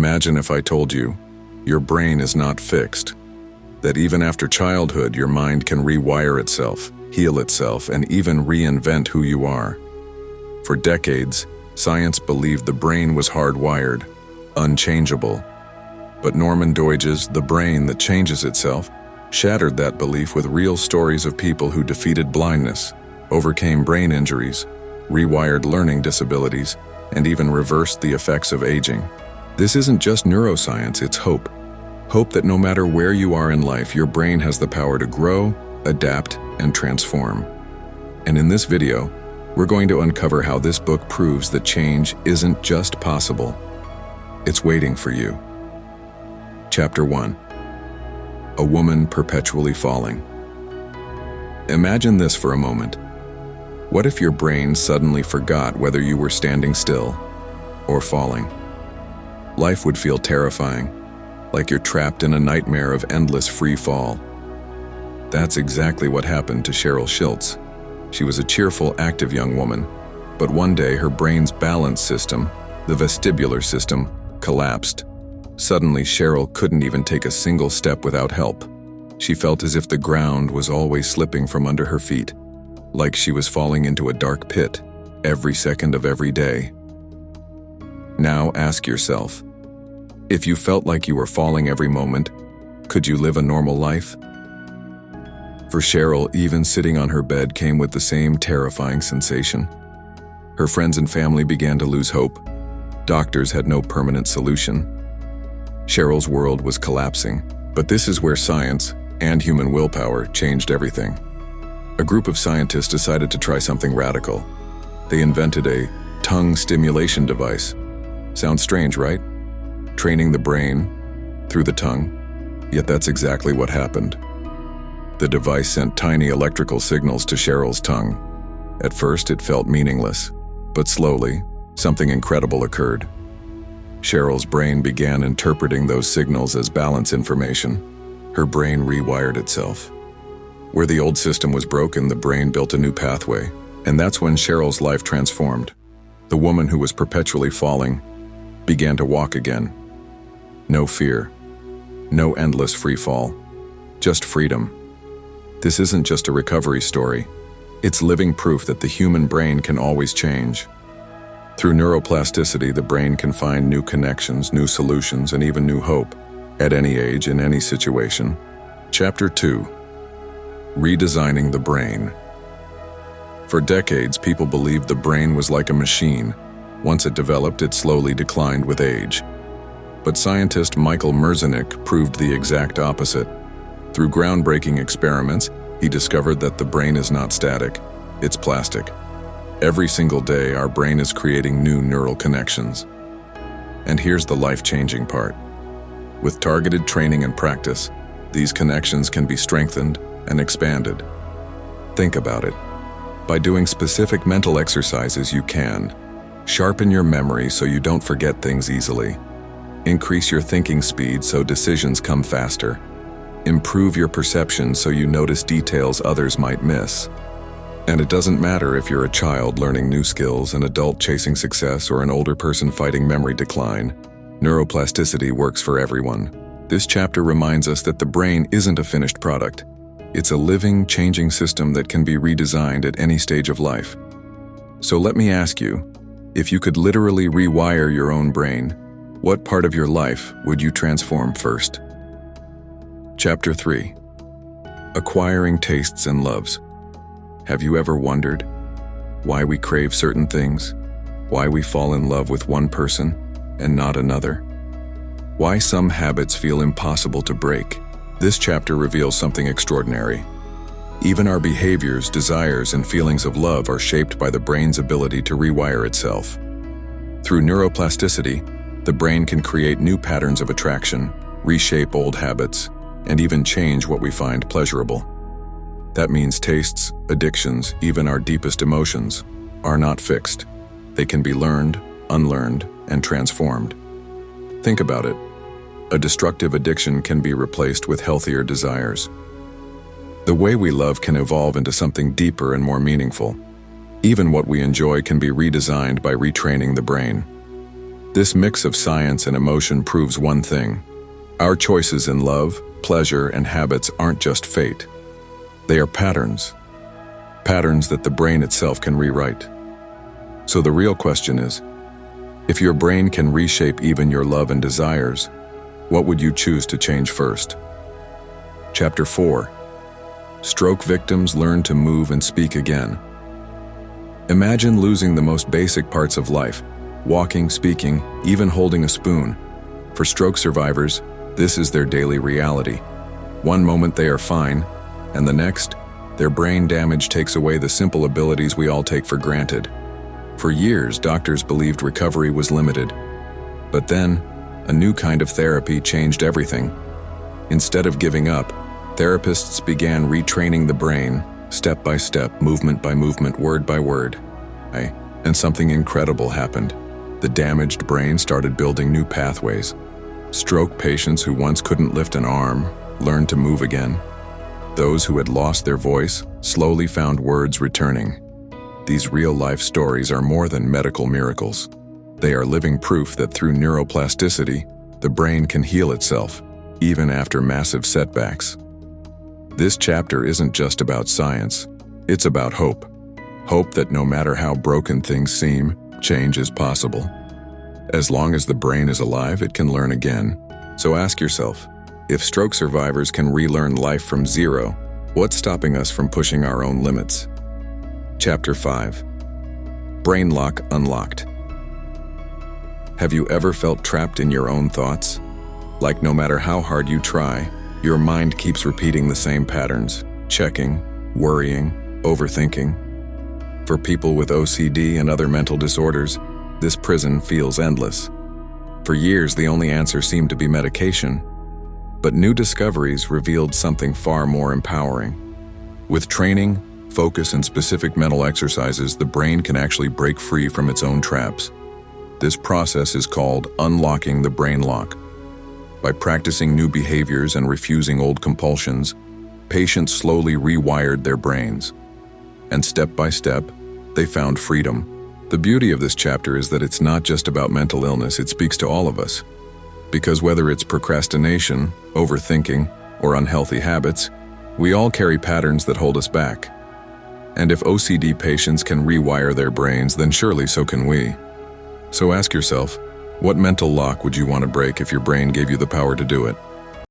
Imagine if I told you, your brain is not fixed, that even after childhood your mind can rewire itself, heal itself, and even reinvent who you are. For decades, science believed the brain was hardwired, unchangeable. But Norman Doidge's The Brain That Changes Itself shattered that belief with real stories of people who defeated blindness, overcame brain injuries, rewired learning disabilities, and even reversed the effects of aging. This isn't just neuroscience, it's hope. Hope that no matter where you are in life, your brain has the power to grow, adapt, and transform. And in this video, we're going to uncover how this book proves that change isn't just possible, it's waiting for you. Chapter 1. A Woman Perpetually Falling. Imagine this for a moment. What if your brain suddenly forgot whether you were standing still or falling? Life would feel terrifying, like you're trapped in a nightmare of endless free fall. That's exactly what happened to Cheryl Schultz. She was a cheerful, active young woman, but one day her brain's balance system, the vestibular system, collapsed. Suddenly, Cheryl couldn't even take a single step without help. She felt as if the ground was always slipping from under her feet, like she was falling into a dark pit every second of every day. Now ask yourself, if you felt like you were falling every moment, could you live a normal life? For Cheryl, even sitting on her bed came with the same terrifying sensation. Her friends and family began to lose hope. Doctors had no permanent solution. Cheryl's world was collapsing, but this is where science and human willpower changed everything. A group of scientists decided to try something radical. They invented a tongue stimulation device. Sounds strange, right? Training the brain through the tongue. Yet that's exactly what happened. The device sent tiny electrical signals to Cheryl's tongue. At first, it felt meaningless, but slowly, something incredible occurred. Cheryl's brain began interpreting those signals as balance information. Her brain rewired itself. Where the old system was broken, the brain built a new pathway, and that's when Cheryl's life transformed. The woman who was perpetually falling began to walk again. No fear, no endless free fall, just freedom. This isn't just a recovery story. It's living proof that the human brain can always change. Through neuroplasticity, the brain can find new connections, new solutions, and even new hope, at any age, in any situation. Chapter 2. Redesigning the brain. For decades, people believed the brain was like a machine. Once it developed, it slowly declined with age. But scientist Michael Merzenich proved the exact opposite. Through groundbreaking experiments, he discovered that the brain is not static, it's plastic. Every single day, our brain is creating new neural connections. And here's the life-changing part. With targeted training and practice, these connections can be strengthened and expanded. Think about it. By doing specific mental exercises, you can sharpen your memory so you don't forget things easily, increase your thinking speed so decisions come faster, improve your perception so you notice details others might miss. And it doesn't matter if you're a child learning new skills, an adult chasing success, or an older person fighting memory decline. Neuroplasticity works for everyone. This chapter reminds us that the brain isn't a finished product. It's a living, changing system that can be redesigned at any stage of life. So let me ask you, if you could literally rewire your own brain, what part of your life would you transform first? Chapter 3. Acquiring tastes and loves. Have you ever wondered why we crave certain things? Why we fall in love with one person and not another? Why some habits feel impossible to break? This chapter reveals something extraordinary. Even our behaviors, desires, and feelings of love are shaped by the brain's ability to rewire itself. Through neuroplasticity, the brain can create new patterns of attraction, reshape old habits, and even change what we find pleasurable. That means tastes, addictions, even our deepest emotions, are not fixed. They can be learned, unlearned, and transformed. Think about it. A destructive addiction can be replaced with healthier desires. The way we love can evolve into something deeper and more meaningful. Even what we enjoy can be redesigned by retraining the brain. This mix of science and emotion proves one thing. Our choices in love, pleasure, and habits aren't just fate. They are patterns. Patterns that the brain itself can rewrite. So the real question is, if your brain can reshape even your love and desires, what would you choose to change first? Chapter 4. Stroke victims learn to move and speak again. Imagine losing the most basic parts of life: walking, speaking, even holding a spoon. For stroke survivors, this is their daily reality. One moment they are fine, and the next, their brain damage takes away the simple abilities we all take for granted. For years, doctors believed recovery was limited. But then, a new kind of therapy changed everything. Instead of giving up, therapists began retraining the brain, step by step, movement by movement, word by word. And something incredible happened. The damaged brain started building new pathways. Stroke patients who once couldn't lift an arm learned to move again. Those who had lost their voice slowly found words returning. These real-life stories are more than medical miracles. They are living proof that through neuroplasticity, the brain can heal itself, even after massive setbacks. This chapter isn't just about science, it's about hope. Hope that no matter how broken things seem, change is possible. As long as the brain is alive, it can learn again. So ask yourself, if stroke survivors can relearn life from zero, what's stopping us from pushing our own limits? Chapter 5. Brain Lock Unlocked. Have you ever felt trapped in your own thoughts? Like no matter how hard you try, your mind keeps repeating the same patterns: checking, worrying, overthinking. For people with OCD and other mental disorders, this prison feels endless. For years, the only answer seemed to be medication. But new discoveries revealed something far more empowering. With training, focus, and specific mental exercises, the brain can actually break free from its own traps. This process is called unlocking the brain lock. By practicing new behaviors and refusing old compulsions, patients slowly rewired their brains. And step by step, they found freedom. The beauty of this chapter is that it's not just about mental illness, it speaks to all of us. Because whether it's procrastination, overthinking, or unhealthy habits, we all carry patterns that hold us back. And if OCD patients can rewire their brains, then surely so can we. So ask yourself, what mental lock would you want to break if your brain gave you the power to do it?